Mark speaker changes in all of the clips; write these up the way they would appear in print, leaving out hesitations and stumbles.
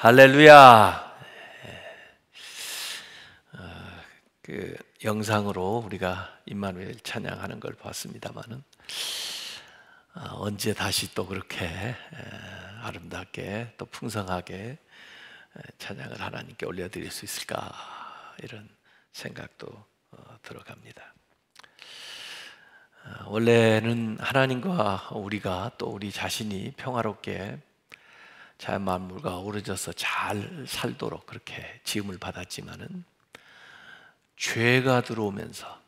Speaker 1: 할렐루야. 그 영상으로 우리가 임마누엘 찬양하는 걸 봤습니다만은 언제 다시 또 그렇게 아름답게 또 풍성하게 찬양을 하나님께 올려드릴 수 있을까, 이런 생각도 들어갑니다. 원래는 하나님과 우리가 또 우리 자신이 평화롭게 자연 만물과 어우러져서 잘 살도록 그렇게 지음을 받았지만은 죄가 들어오면서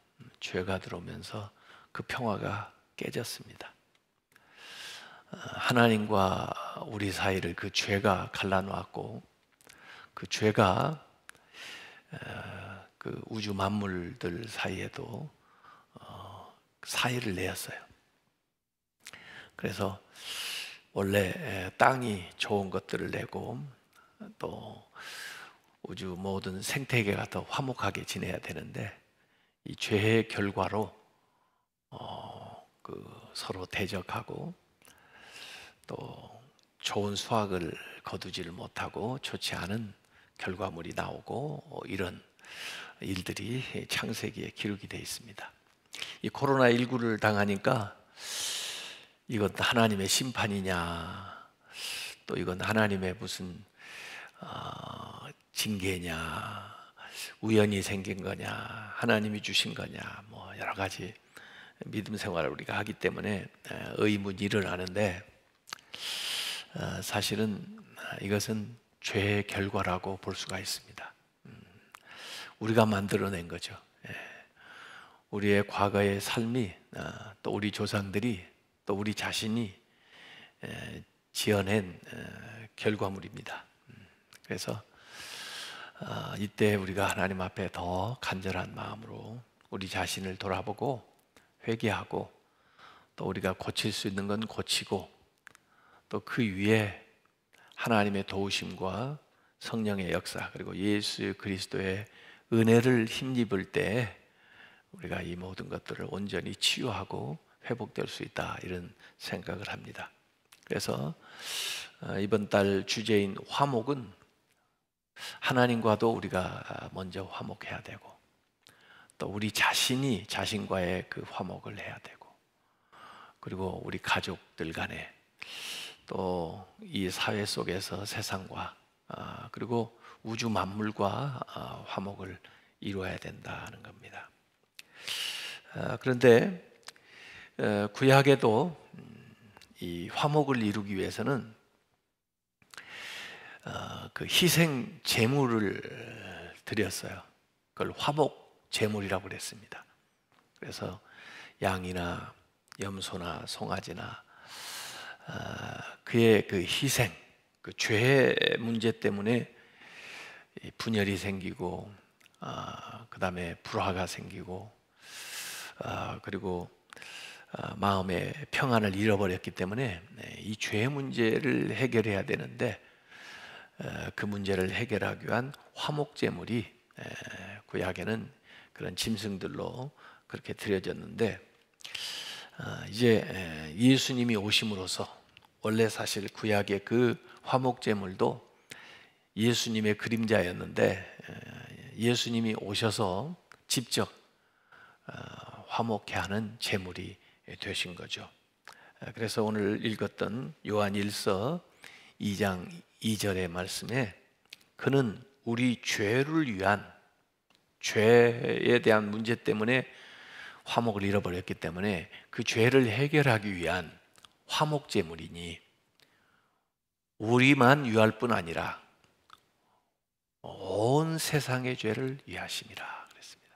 Speaker 1: 그 평화가 깨졌습니다. 하나님과 우리 사이를 그 죄가 갈라놓았고, 그 죄가 그 우주 만물들 사이에도 사이를 내었어요. 그래서 원래 땅이 좋은 것들을 내고 또 우주 모든 생태계가 더 화목하게 지내야 되는데, 이 죄의 결과로 서로 대적하고 또 좋은 수확을 거두지를 못하고 좋지 않은 결과물이 나오고 이런 일들이 창세기에 기록이 되어 있습니다. 이 코로나19를 당하니까 이건 하나님의 심판이냐, 또 이건 하나님의 무슨 징계냐, 우연히 생긴 거냐, 하나님이 주신 거냐, 뭐 여러 가지 믿음 생활을 우리가 하기 때문에 의문이 일어나는데, 사실은 이것은 죄의 결과라고 볼 수가 있습니다. 우리가 만들어낸 거죠. 우리의 과거의 삶이, 또 우리 조상들이, 또 우리 자신이 지어낸 결과물입니다. 그래서 이때 우리가 하나님 앞에 더 간절한 마음으로 우리 자신을 돌아보고 회개하고, 또 우리가 고칠 수 있는 건 고치고, 또 그 위에 하나님의 도우심과 성령의 역사, 그리고 예수 그리스도의 은혜를 힘입을 때 우리가 이 모든 것들을 온전히 치유하고 회복될 수 있다, 이런 생각을 합니다. 그래서 이번 달 주제인 화목은 하나님과도 우리가 먼저 화목해야 되고, 또 우리 자신이 자신과의 그 화목을 해야 되고, 그리고 우리 가족들 간에, 또 이 사회 속에서 세상과 그리고 우주 만물과 화목을 이루어야 된다는 겁니다. 그런데 구약에도 이 화목을 이루기 위해서는 그 희생 제물을 드렸어요. 그걸 화목 제물이라고 그랬습니다. 그래서 양이나 염소나 송아지나 그의 그 희생, 그 죄 문제 때문에 분열이 생기고, 그 다음에 불화가 생기고, 그리고 마음의 평안을 잃어버렸기 때문에 이 죄 문제를 해결해야 되는데, 그 문제를 해결하기 위한 화목제물이 구약에는 그런 짐승들로 그렇게 드려졌는데, 이제 예수님이 오심으로써, 원래 사실 구약의 그 화목제물도 예수님의 그림자였는데 예수님이 오셔서 직접 화목케 하는 제물이 되신 거죠. 그래서 오늘 읽었던 요한 1서 2장 2절의 말씀에, 그는 우리 죄를 위한, 죄에 대한 문제 때문에 화목을 잃어버렸기 때문에 그 죄를 해결하기 위한 화목제물이니 우리만 위할 뿐 아니라 온 세상의 죄를 위하심이라 그랬습니다.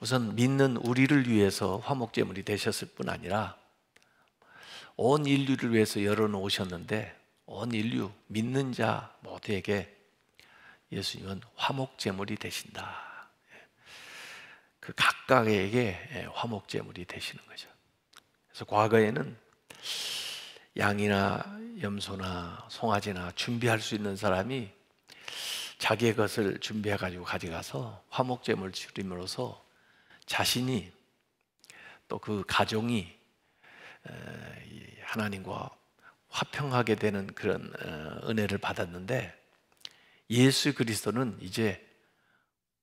Speaker 1: 우선 믿는 우리를 위해서 화목제물이 되셨을 뿐 아니라 온 인류를 위해서 열어놓으셨는데, 온 인류 믿는 자 모두에게 예수님은 화목제물이 되신다. 그 각각에게 화목제물이 되시는 거죠. 그래서 과거에는 양이나 염소나 송아지나 준비할 수 있는 사람이 자기의 것을 준비해 가지고 가져가서 화목제물을 드림으로써 자신이, 또 그 가정이 하나님과 화평하게 되는 그런 은혜를 받았는데, 예수 그리스도는 이제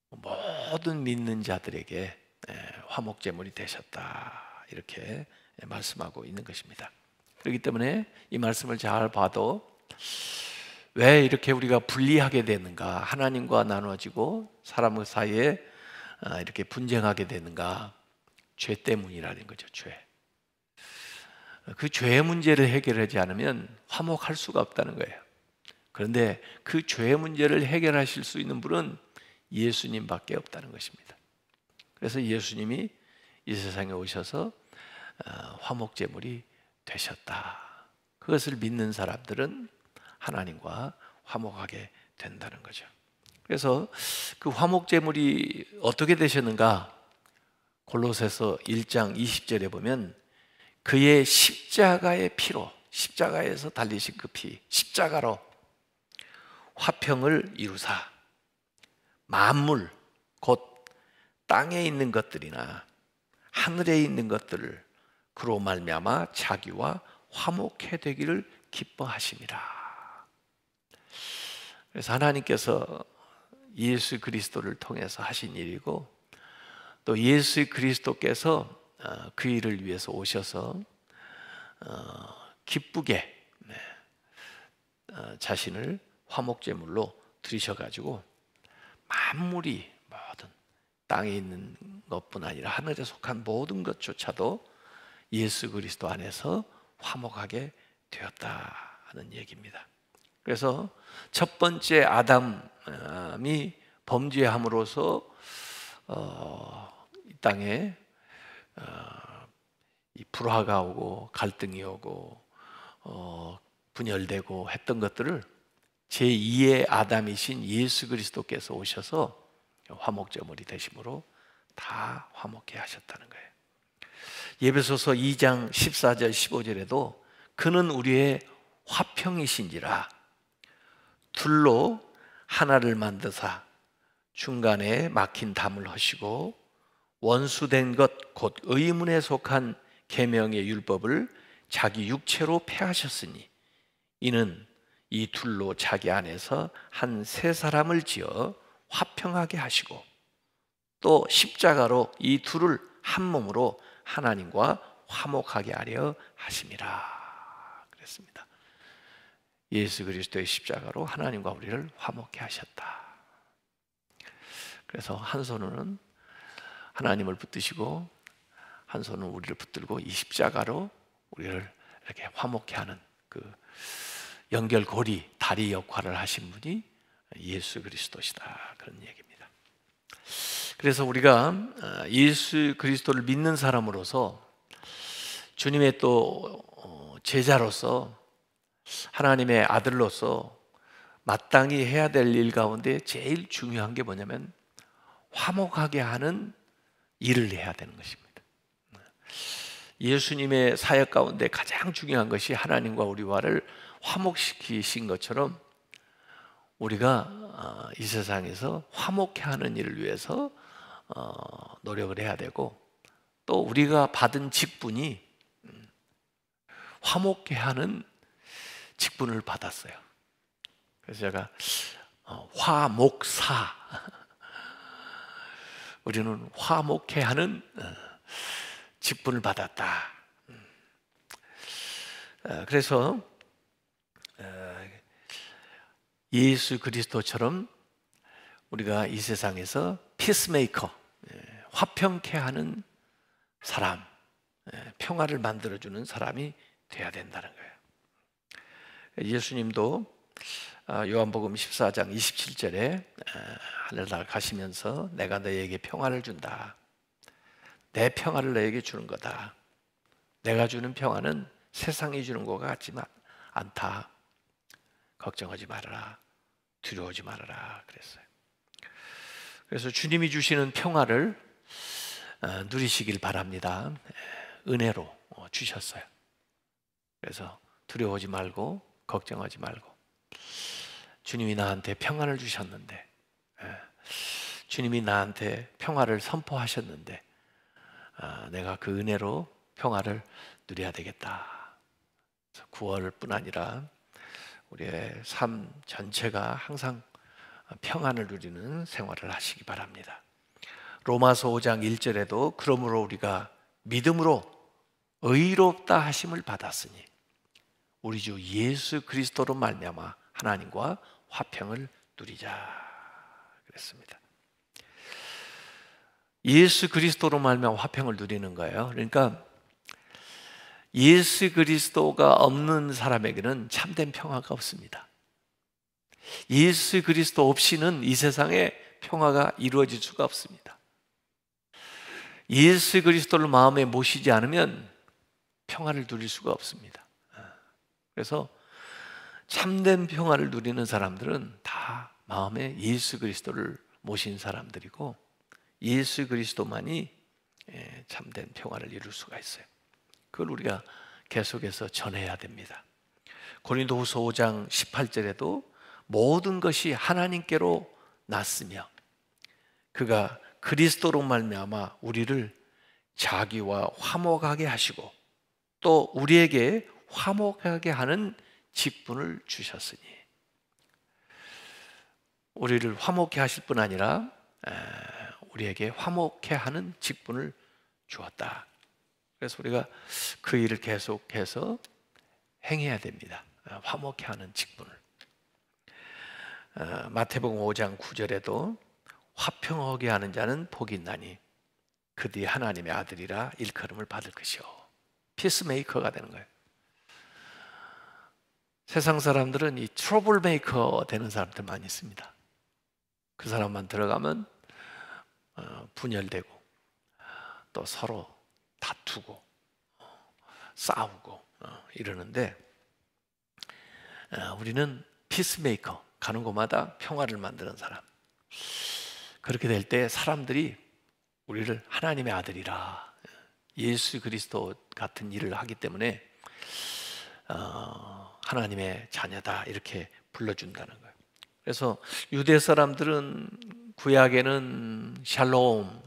Speaker 1: 모든 믿는 자들에게 화목제물이 되셨다, 이렇게 말씀하고 있는 것입니다. 그렇기 때문에 이 말씀을 잘 봐도 왜 이렇게 우리가 분리하게 되는가, 하나님과 나눠지고 사람 사이에 이렇게 분쟁하게 되는가? 죄 때문이라는 거죠. 죄. 그 죄의 문제를 해결하지 않으면 화목할 수가 없다는 거예요. 그런데 그 죄의 문제를 해결하실 수 있는 분은 예수님밖에 없다는 것입니다. 그래서 예수님이 이 세상에 오셔서 화목제물이 되셨다. 그것을 믿는 사람들은 하나님과 화목하게 된다는 거죠. 그래서 그 화목제물이 어떻게 되셨는가? 골로새서 1장 20절에 보면 그의 십자가의 피로, 십자가에서 달리신 그 피, 십자가로 화평을 이루사 만물, 곧 땅에 있는 것들이나 하늘에 있는 것들을 그로 말미암아 자기와 화목해 되기를 기뻐하심이라. 그래서 하나님께서 예수 그리스도를 통해서 하신 일이고, 또 예수 그리스도께서 그 일을 위해서 오셔서 기쁘게 자신을 화목제물로 드리셔가지고 만물이, 모든 땅에 있는 것뿐 아니라 하늘에 속한 모든 것조차도 예수 그리스도 안에서 화목하게 되었다는 얘기입니다. 그래서 첫 번째 아담이 범죄함으로써 이 땅에 이 불화가 오고 갈등이 오고 분열되고 했던 것들을 제2의 아담이신 예수 그리스도께서 오셔서 화목제물이 되심으로 다 화목해 하셨다는 거예요. 에베소서 2장 14절 15절에도 그는 우리의 화평이신지라 둘로 하나를 만드사 중간에 막힌 담을 하시고 원수된 것 곧 의문에 속한 계명의 율법을 자기 육체로 폐하셨으니 이는 이 둘로 자기 안에서 한 세 사람을 지어 화평하게 하시고 또 십자가로 이 둘을 한 몸으로 하나님과 화목하게 하려 하심이라 그랬습니다. 예수 그리스도의 십자가로 하나님과 우리를 화목해 하셨다. 그래서 한 손으로는 하나님을 붙드시고 한 손은 우리를 붙들고 이 십자가로 우리를 이렇게 화목해 하는 그 연결고리, 다리 역할을 하신 분이 예수 그리스도시다, 그런 얘기입니다. 그래서 우리가 예수 그리스도를 믿는 사람으로서 주님의 또 제자로서 하나님의 아들로서 마땅히 해야 될 일 가운데 제일 중요한 게 뭐냐면 화목하게 하는 일을 해야 되는 것입니다. 예수님의 사역 가운데 가장 중요한 것이 하나님과 우리와를 화목시키신 것처럼 우리가 이 세상에서 화목해 하는 일을 위해서 노력을 해야 되고, 또 우리가 받은 직분이 화목해 하는 직분을 받았어요. 그래서 제가 화목사, 우리는 화목해 하는 직분을 받았다. 그래서 예수 그리스도처럼 우리가 이 세상에서 피스메이커, 화평케 하는 사람, 평화를 만들어주는 사람이 돼야 된다는 거예요. 예수님도 요한복음 14장 27절에 하늘나라 가시면서 내가 너에게 평화를 준다. 내 평화를 너에게 주는 거다. 내가 주는 평화는 세상이 주는 것 같지만 않다. 걱정하지 말아라. 두려워하지 말아라. 그랬어요. 그래서 주님이 주시는 평화를 누리시길 바랍니다. 은혜로 주셨어요. 그래서 두려워하지 말고 걱정하지 말고, 주님이 나한테 평안을 주셨는데, 주님이 나한테 평화를 선포하셨는데 내가 그 은혜로 평화를 누려야 되겠다. 구원뿐 아니라 우리의 삶 전체가 항상 평안을 누리는 생활을 하시기 바랍니다. 로마서 5장 1절에도 그러므로 우리가 믿음으로 의롭다 하심을 받았으니 우리 주 예수 그리스도로 말미암아 하나님과 화평을 누리자 그랬습니다. 예수 그리스도로 말미암아 화평을 누리는 거예요. 그러니까 예수 그리스도가 없는 사람에게는 참된 평화가 없습니다. 예수 그리스도 없이는 이 세상에 평화가 이루어질 수가 없습니다. 예수 그리스도를 마음에 모시지 않으면 평화를 누릴 수가 없습니다. 그래서 참된 평화를 누리는 사람들은 다 마음에 예수 그리스도를 모신 사람들이고 예수 그리스도만이 참된 평화를 이룰 수가 있어요. 그걸 우리가 계속해서 전해야 됩니다. 고린도후서 5장 18절에도 모든 것이 하나님께로 났으며 그가 그리스도로 말미암아 우리를 자기와 화목하게 하시고 또 우리에게 화목하게 하는 직분을 주셨으니 우리를 화목해 하실 뿐 아니라 우리에게 화목해 하는 직분을 주었다. 그래서 우리가 그 일을 계속해서 행해야 됩니다. 화목해 하는 직분을. 마태복음 5장 9절에도 화평하게 하는 자는 복이 있나니 그들이 하나님의 아들이라 일컬음을 받을 것이요. 피스메이커가 되는 거예요. 세상 사람들은 이 트러블 메이커 되는 사람들 많이 있습니다. 그 사람만 들어가면 분열되고 또 서로 다투고 싸우고 이러는데 우리는 피스메이커, 가는 곳마다 평화를 만드는 사람. 그렇게 될 때 사람들이 우리를 하나님의 아들이라, 예수 그리스도 같은 일을 하기 때문에 하나님의 자녀다 이렇게 불러준다는 거예요. 그래서 유대 사람들은 구약에는 샬롬,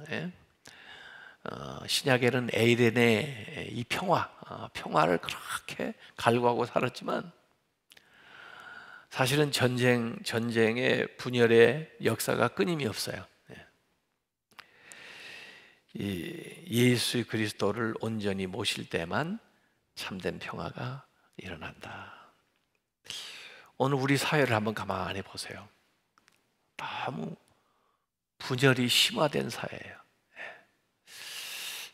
Speaker 1: 신약에는 에이레네, 이 평화를 그렇게 갈구하고 살았지만 사실은 전쟁의 분열의 역사가 끊임이 없어요. 이 예수 그리스도를 온전히 모실 때만 참된 평화가 일어난다. 오늘 우리 사회를 한번 가만히 보세요. 너무 분열이 심화된 사회예요.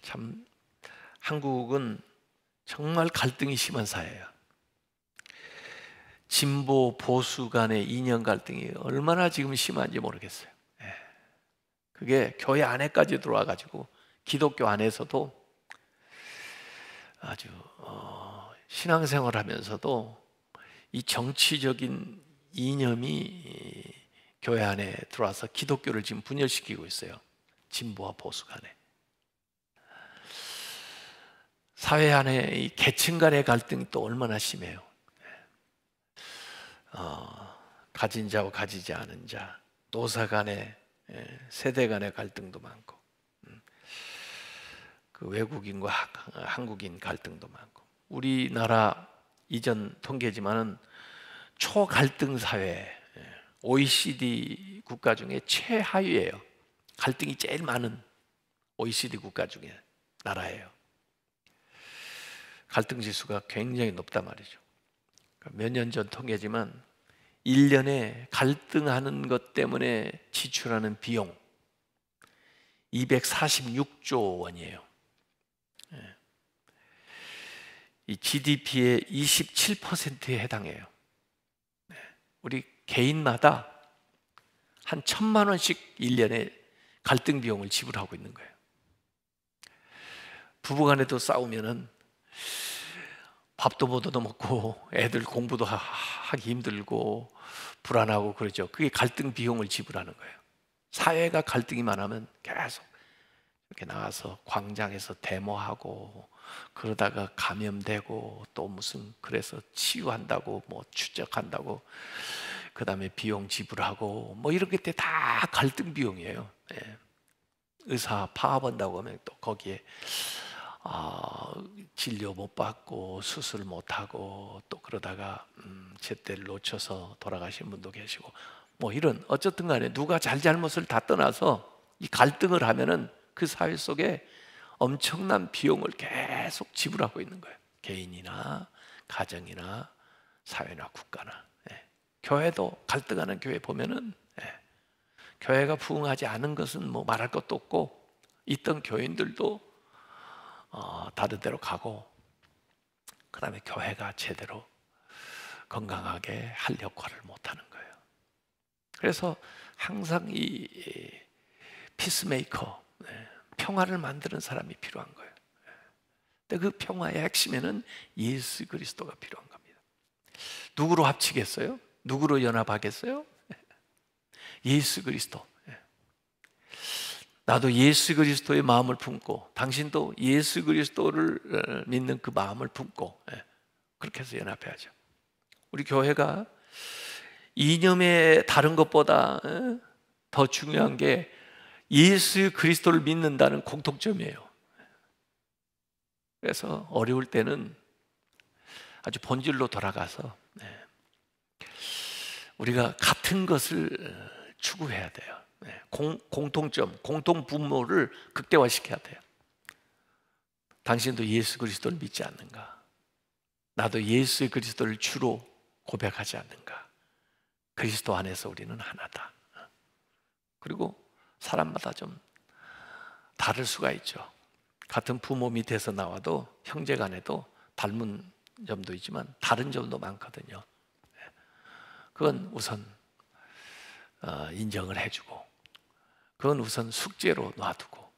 Speaker 1: 참 한국은 정말 갈등이 심한 사회예요. 진보 보수 간의 이념 갈등이 얼마나 지금 심한지 모르겠어요. 그게 교회 안에까지 들어와 가지고 기독교 안에서도 아주 신앙생활 하면서도 이 정치적인 이념이 교회 안에 들어와서 기독교를 지금 분열시키고 있어요. 진보와 보수 간에. 사회 안에 이 계층 간의 갈등이 또 얼마나 심해요. 가진 자와 가지지 않은 자, 노사 간의, 세대 간의 갈등도 많고, 그 외국인과 한국인 갈등도 많고. 우리나라 이전 통계지만은 초갈등 사회, OECD 국가 중에 최하위예요. 갈등이 제일 많은 OECD 국가 중에 나라예요. 갈등 지수가 굉장히 높단 말이죠. 몇 년 전 통계지만 1년에 갈등하는 것 때문에 지출하는 비용 246조 원이에요. 이 GDP의 27%에 해당해요. 우리 개인마다 한 1,000만 원씩 1년에 갈등 비용을 지불하고 있는 거예요. 부부간에도 싸우면은 밥도 못 얻어 먹고 애들 공부도 하기 힘들고 불안하고 그러죠. 그게 갈등 비용을 지불하는 거예요. 사회가 갈등이 많으면 계속 이렇게 나가서 광장에서 데모하고 그러다가 감염되고 또 무슨 그래서 치유한다고 뭐 추적한다고 그 다음에 비용 지불하고 뭐 이렇게 때 다 갈등 비용이에요. 의사 파업한다고 하면 또 거기에 진료 못 받고 수술 못 하고 또 그러다가 제때를 놓쳐서 돌아가신 분도 계시고, 뭐 이런, 어쨌든 간에 누가 잘잘못을 다 떠나서 이 갈등을 하면은 그 사회 속에 엄청난 비용을 계속 지불하고 있는 거예요. 개인이나 가정이나 사회나 국가나. 예. 교회도 갈등하는 교회 보면은, 예, 교회가 부흥하지 않은 것은 뭐 말할 것도 없고, 있던 교인들도 다른 데로 가고, 그 다음에 교회가 제대로 건강하게 할 역할을 못하는 거예요. 그래서 항상 이 피스메이커, 평화를 만드는 사람이 필요한 거예요. 근데 그 평화의 핵심에는 예수 그리스도가 필요한 겁니다. 누구로 합치겠어요? 누구로 연합하겠어요? 예수 그리스도. 나도 예수 그리스도의 마음을 품고, 당신도 예수 그리스도를 믿는 그 마음을 품고, 그렇게 해서 연합해야죠. 우리 교회가 이념의 다른 것보다 더 중요한 게 예수 그리스도를 믿는다는 공통점이에요. 그래서 어려울 때는 아주 본질로 돌아가서 우리가 같은 것을 추구해야 돼요. 공통점, 공통 분모를 극대화시켜야 돼요. 당신도 예수 그리스도를 믿지 않는가? 나도 예수 그리스도를 주로 고백하지 않는가? 그리스도 안에서 우리는 하나다. 그리고 사람마다 좀 다를 수가 있죠. 같은 부모 밑에서 나와도 형제 간에도 닮은 점도 있지만 다른 점도 많거든요. 그건 우선 인정을 해주고, 그건 우선 숙제로 놔두고,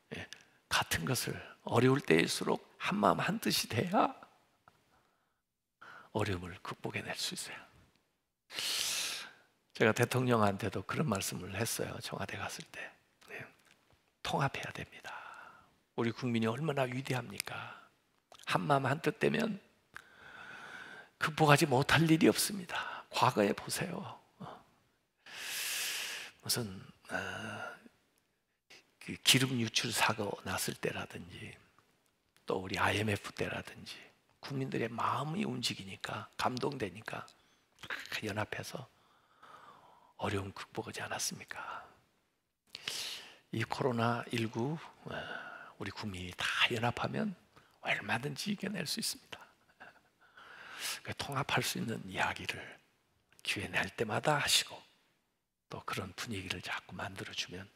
Speaker 1: 같은 것을 어려울 때일수록 한마음 한뜻이 돼야 어려움을 극복해낼 수 있어요. 제가 대통령한테도 그런 말씀을 했어요. 청와대 갔을 때. 통합해야 됩니다. 우리 국민이 얼마나 위대합니까? 한마음 한뜻 되면 극복하지 못할 일이 없습니다. 과거에 보세요. 무슨 그 기름 유출 사고 났을 때라든지, 또 우리 IMF 때라든지, 국민들의 마음이 움직이니까, 감동되니까 연합해서 어려움 극복하지 않았습니까? 이 코로나19 우리 국민이 다 연합하면 얼마든지 이겨낼 수 있습니다. 통합할 수 있는 이야기를 기회 낼 때마다 하시고, 또 그런 분위기를 자꾸 만들어주면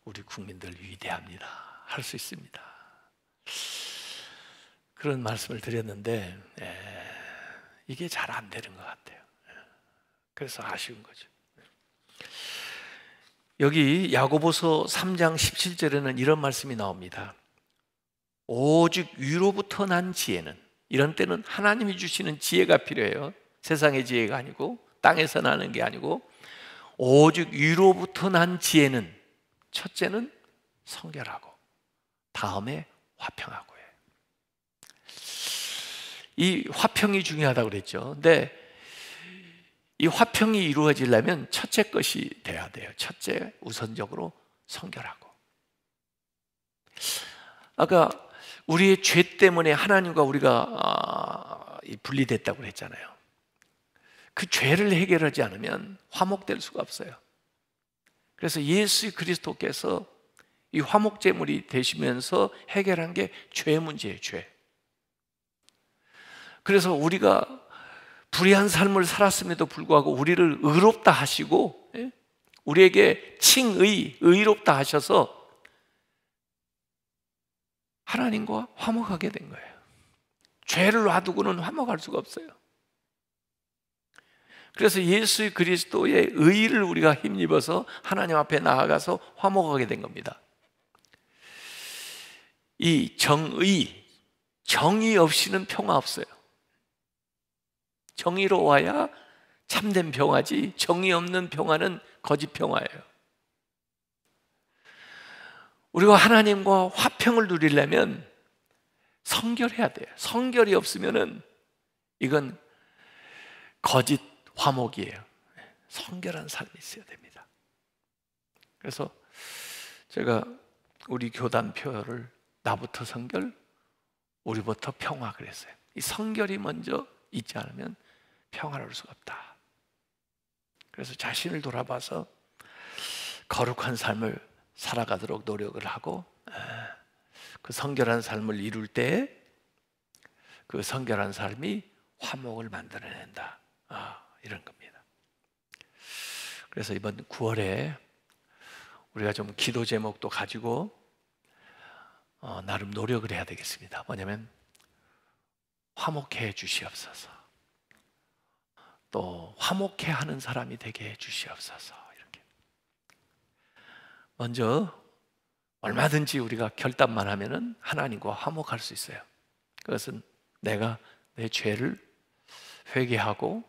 Speaker 1: 우리 국민들 위대합니다. 할 수 있습니다. 그런 말씀을 드렸는데 이게 잘 안 되는 것 같아요. 그래서 아쉬운 거죠. 여기 야고보서 3장 17절에는 이런 말씀이 나옵니다. 오직 위로부터 난 지혜는, 이런 때는 하나님이 주시는 지혜가 필요해요. 세상의 지혜가 아니고, 땅에서 나는 게 아니고, 오직 위로부터 난 지혜는, 첫째는 성결하고 다음에 화평하고 해요. 이 화평이 중요하다고 그랬죠. 근데 이 화평이 이루어지려면 첫째 것이 돼야 돼요. 첫째, 우선적으로 성결하고. 아까 우리의 죄 때문에 하나님과 우리가 분리됐다고 했잖아요. 그 죄를 해결하지 않으면 화목될 수가 없어요. 그래서 예수 그리스도께서 이 화목제물이 되시면서 해결한 게 죄 문제예요. 죄. 그래서 우리가 불의한 삶을 살았음에도 불구하고 우리를 의롭다 하시고, 우리에게 칭의, 의롭다 하셔서 하나님과 화목하게 된 거예요. 죄를 놔두고는 화목할 수가 없어요. 그래서 예수 그리스도의 의를 우리가 힘입어서 하나님 앞에 나아가서 화목하게 된 겁니다. 이 정의 없이는 평화 없어요. 정의로워야 참된 평화지, 정의 없는 평화는 거짓 평화예요. 우리가 하나님과 화평을 누리려면 성결해야 돼요. 성결이 없으면은 이건 거짓 화목이에요. 성결한 삶이 있어야 됩니다. 그래서 제가 우리 교단표를 나부터 성결, 우리부터 평화 그랬어요. 이 성결이 먼저 있지 않으면 평화로울 수가 없다. 그래서 자신을 돌아봐서 거룩한 삶을 살아가도록 노력을 하고, 그 성결한 삶을 이룰 때 그 성결한 삶이 화목을 만들어낸다, 이런 겁니다. 그래서 이번 9월에 우리가 좀 기도 제목도 가지고 나름 노력을 해야 되겠습니다. 뭐냐면 화목해 주시옵소서, 또 화목해 하는 사람이 되게 해 주시옵소서. 이렇게 먼저 얼마든지 우리가 결단만 하면은 하나님과 화목할 수 있어요. 그것은 내가 내 죄를 회개하고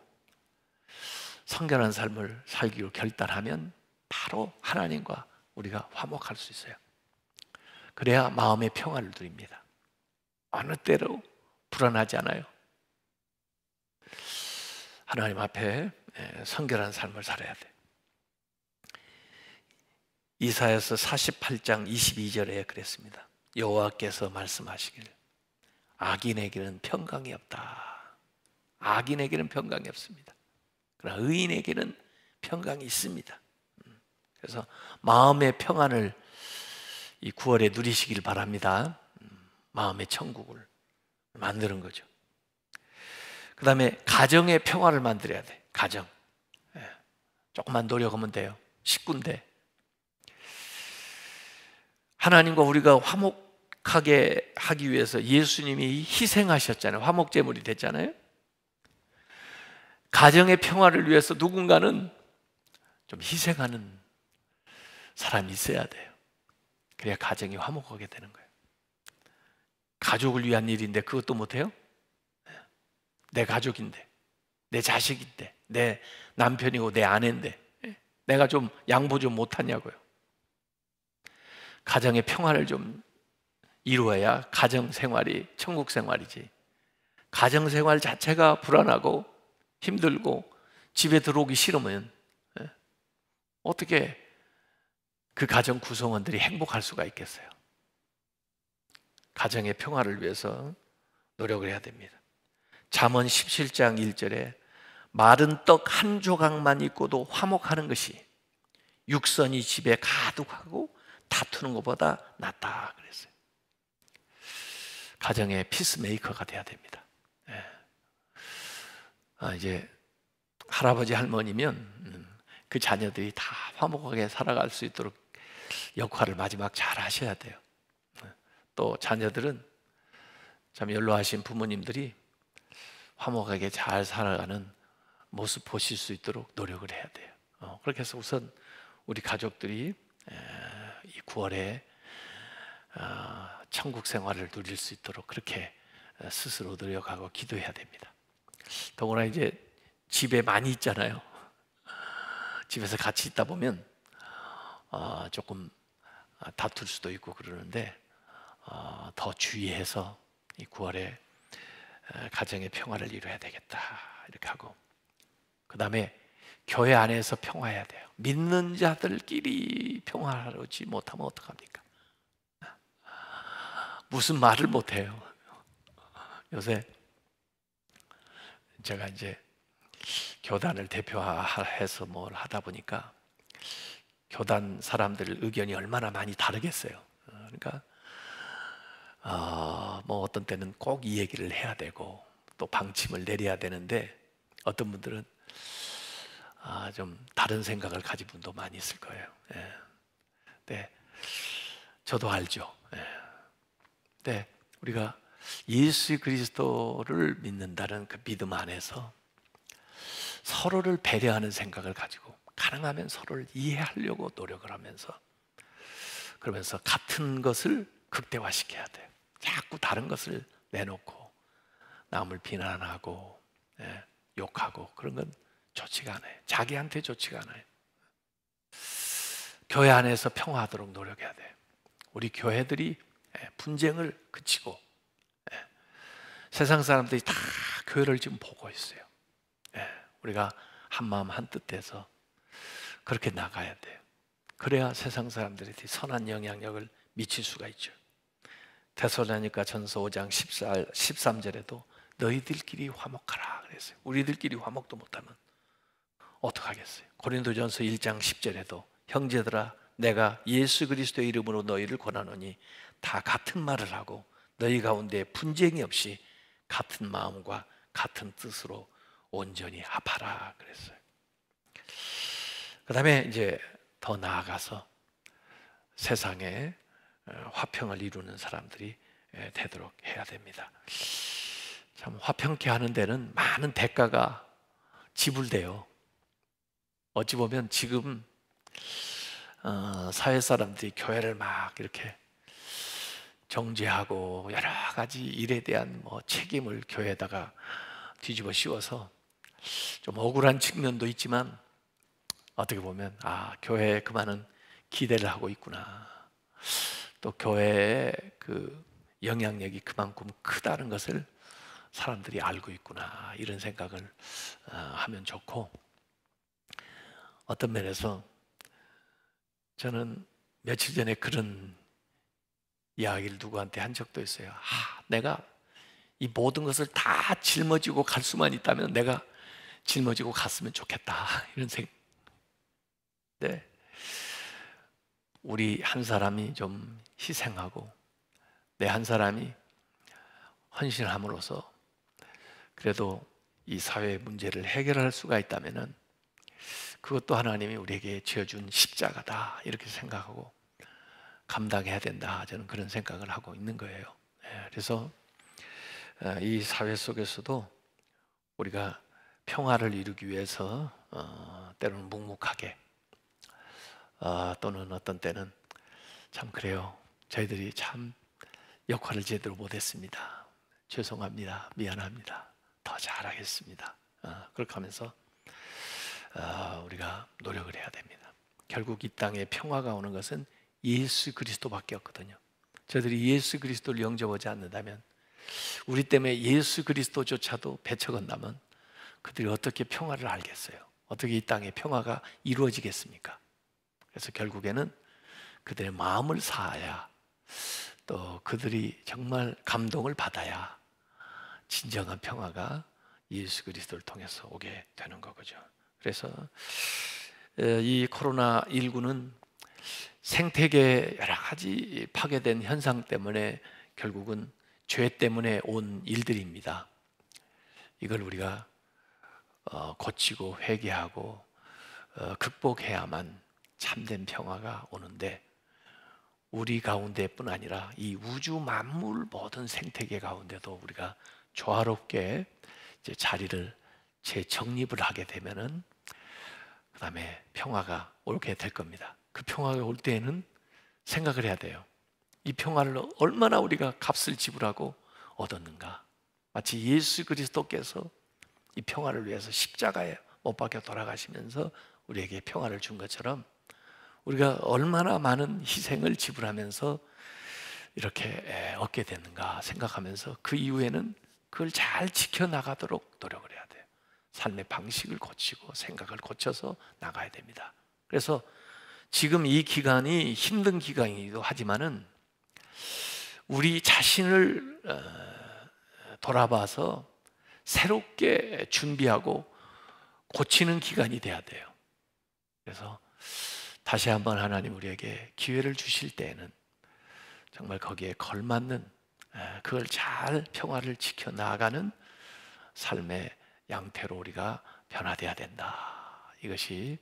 Speaker 1: 성결한 삶을 살기로 결단하면 바로 하나님과 우리가 화목할 수 있어요. 그래야 마음의 평화를 누립니다. 어느 때로 불안하지 않아요. 하나님 앞에 성결한 삶을 살아야 돼. 이사야서 48장 22절에 그랬습니다. 여호와께서 말씀하시길 악인에게는 평강이 없다. 악인에게는 평강이 없습니다. 그러나 의인에게는 평강이 있습니다. 그래서 마음의 평안을 이 9월에 누리시길 바랍니다. 마음의 천국을 만드는 거죠. 그 다음에 가정의 평화를 만들어야 돼. 가정. 조금만 노력하면 돼요. 식구인데 하나님과 우리가 화목하게 하기 위해서 예수님이 희생하셨잖아요. 화목제물이 됐잖아요. 가정의 평화를 위해서 누군가는 좀 희생하는 사람이 있어야 돼요. 그래야 가정이 화목하게 되는 거예요. 가족을 위한 일인데 그것도 못해요? 내 가족인데, 내 자식인데, 내 남편이고 내 아내인데 내가 좀 양보 좀 못하냐고요. 가정의 평화를 좀 이루어야 가정생활이 천국생활이지. 가정생활 자체가 불안하고 힘들고 집에 들어오기 싫으면 어떻게 그 가정 구성원들이 행복할 수가 있겠어요? 가정의 평화를 위해서 노력을 해야 됩니다. 잠언 17장 1절에 마른 떡 한 조각만 있고도 화목하는 것이 육선이 집에 가득하고 다투는 것보다 낫다 그랬어요. 가정의 피스메이커가 돼야 됩니다. 이제 할아버지 할머니면 그 자녀들이 다 화목하게 살아갈 수 있도록 역할을 마지막 잘 하셔야 돼요. 또 자녀들은 참 연로하신 부모님들이 화목하게 잘 살아가는 모습 보실 수 있도록 노력을 해야 돼요. 그렇게 해서 우선 우리 가족들이 이 9월에 천국 생활을 누릴 수 있도록 그렇게 스스로 노력하고 기도해야 됩니다. 더구나 이제 집에 많이 있잖아요. 집에서 같이 있다 보면 조금 다툴 수도 있고 그러는데 더 주의해서 이 9월에 가정의 평화를 이루어야 되겠다 이렇게 하고, 그 다음에 교회 안에서 평화해야 돼요. 믿는 자들끼리 평화하지 못하면 어떡합니까? 무슨 말을 못해요. 요새 제가 이제 교단을 대표해서 뭘 하다 보니까 교단 사람들 의견이 얼마나 많이 다르겠어요. 그러니까 뭐 어떤 때는 꼭 이 얘기를 해야 되고 또 방침을 내려야 되는데 어떤 분들은 좀 다른 생각을 가진 분도 많이 있을 거예요. 네, 저도 알죠. 네, 우리가 예수 그리스도를 믿는다는 그 믿음 안에서 서로를 배려하는 생각을 가지고 가능하면 서로를 이해하려고 노력을 하면서, 그러면서 같은 것을 극대화시켜야 돼요. 자꾸 다른 것을 내놓고 남을 비난하고 욕하고 그런 건 좋지가 않아요. 자기한테 좋지가 않아요. 교회 안에서 평화하도록 노력해야 돼요. 우리 교회들이 분쟁을 그치고 세상 사람들이 다 교회를 지금 보고 있어요. 우리가 한마음 한뜻해서 그렇게 나가야 돼요. 그래야 세상 사람들이 선한 영향력을 미칠 수가 있죠. 데살로니가 전서 5장 13절에도 너희들끼리 화목하라 그랬어요. 우리들끼리 화목도 못하면 어떡하겠어요? 고린도전서 1장 10절에도 형제들아 내가 예수 그리스도의 이름으로 너희를 권하노니 다 같은 말을 하고 너희 가운데 분쟁이 없이 같은 마음과 같은 뜻으로 온전히 합하라 그랬어요. 그 다음에 이제 더 나아가서 세상에 화평을 이루는 사람들이 되도록 해야 됩니다. 참 화평케 하는 데는 많은 대가가 지불돼요. 어찌 보면 지금 사회 사람들이 교회를 막 이렇게 정죄하고 여러 가지 일에 대한 책임을 교회에다가 뒤집어 씌워서 좀 억울한 측면도 있지만 어떻게 보면 교회에 그만한 기대를 하고 있구나, 또 교회의 그 영향력이 그만큼 크다는 것을 사람들이 알고 있구나, 이런 생각을 하면 좋고, 어떤 면에서 저는 며칠 전에 그런 이야기를 누구한테 한 적도 있어요. 내가 이 모든 것을 다 짊어지고 갈 수만 있다면 내가 짊어지고 갔으면 좋겠다, 이런 생각. 네. 우리 한 사람이 좀 희생하고 내 한 사람이 헌신함으로써 그래도 이 사회의 문제를 해결할 수가 있다면은 그것도 하나님이 우리에게 지어준 십자가다, 이렇게 생각하고 감당해야 된다, 저는 그런 생각을 하고 있는 거예요. 그래서 이 사회 속에서도 우리가 평화를 이루기 위해서 때로는 묵묵하게, 또는 어떤 때는 참 그래요, 저희들이 참 역할을 제대로 못했습니다, 죄송합니다, 미안합니다, 더 잘하겠습니다, 그렇게 하면서 우리가 노력을 해야 됩니다. 결국 이 땅에 평화가 오는 것은 예수 그리스도밖에 없거든요. 저희들이 예수 그리스도를 영접하지 않는다면, 우리 때문에 예수 그리스도조차도 배척한다면 그들이 어떻게 평화를 알겠어요? 어떻게 이 땅에 평화가 이루어지겠습니까? 그래서 결국에는 그들의 마음을 사야, 또 그들이 정말 감동을 받아야 진정한 평화가 예수 그리스도를 통해서 오게 되는 거죠. 그래서 이 코로나19는 생태계 여러 가지 파괴된 현상 때문에 결국은 죄 때문에 온 일들입니다. 이걸 우리가 고치고 회개하고 극복해야만 참된 평화가 오는데, 우리 가운데뿐 아니라 이 우주 만물 모든 생태계 가운데도 우리가 조화롭게 이제 자리를 재정립을 하게 되면은 그 다음에 평화가 오게 될 겁니다. 그 평화가 올 때에는 생각을 해야 돼요. 이 평화를 얼마나 우리가 값을 지불하고 얻었는가. 마치 예수 그리스도께서 이 평화를 위해서 십자가에 못 박혀 돌아가시면서 우리에게 평화를 준 것처럼 우리가 얼마나 많은 희생을 지불하면서 이렇게 얻게 됐는가 생각하면서 그 이후에는 그걸 잘 지켜나가도록 노력을 해야 돼요. 삶의 방식을 고치고 생각을 고쳐서 나가야 됩니다. 그래서 지금 이 기간이 힘든 기간이기도 하지만은 우리 자신을 돌아봐서 새롭게 준비하고 고치는 기간이 돼야 돼요. 그래서 다시 한번 하나님 우리에게 기회를 주실 때에는 정말 거기에 걸맞는, 그걸 잘 평화를 지켜나가는 삶의 양태로 우리가 변화되어야 된다. 이것이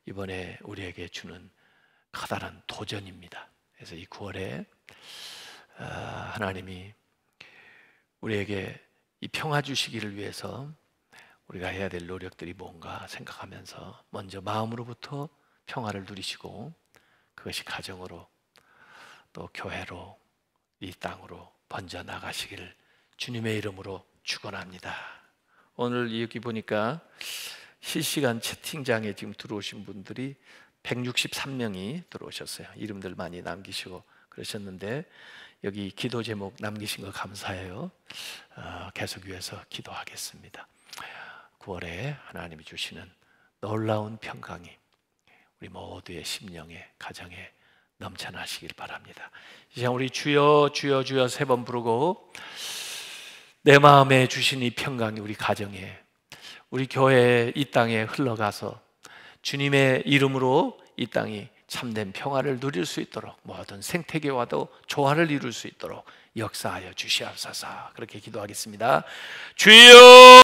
Speaker 1: 이번에 우리에게 주는 커다란 도전입니다. 그래서 이 9월에 하나님이 우리에게 이 평화 주시기를 위해서 우리가 해야 될 노력들이 뭔가 생각하면서 먼저 마음으로부터 평화를 누리시고 그것이 가정으로 또 교회로 이 땅으로 번져 나가시기를 주님의 이름으로 축원합니다. 오늘 여기 보니까 실시간 채팅장에 지금 들어오신 분들이 163명이 들어오셨어요. 이름들 많이 남기시고 그러셨는데 여기 기도 제목 남기신 거 감사해요. 계속 위해서 기도하겠습니다. 9월에 하나님이 주시는 놀라운 평강이 우리 모두의 심령에, 가정에 넘쳐나시길 바랍니다. 이제 우리 주여 주여 주여 3번 부르고 내 마음에 주신 이 평강이 우리 가정에, 우리 교회 이 땅에 흘러가서 주님의 이름으로 이 땅이 참된 평화를 누릴 수 있도록, 모든 생태계와도 조화를 이룰 수 있도록 역사하여 주시옵소서. 그렇게 기도하겠습니다. 주여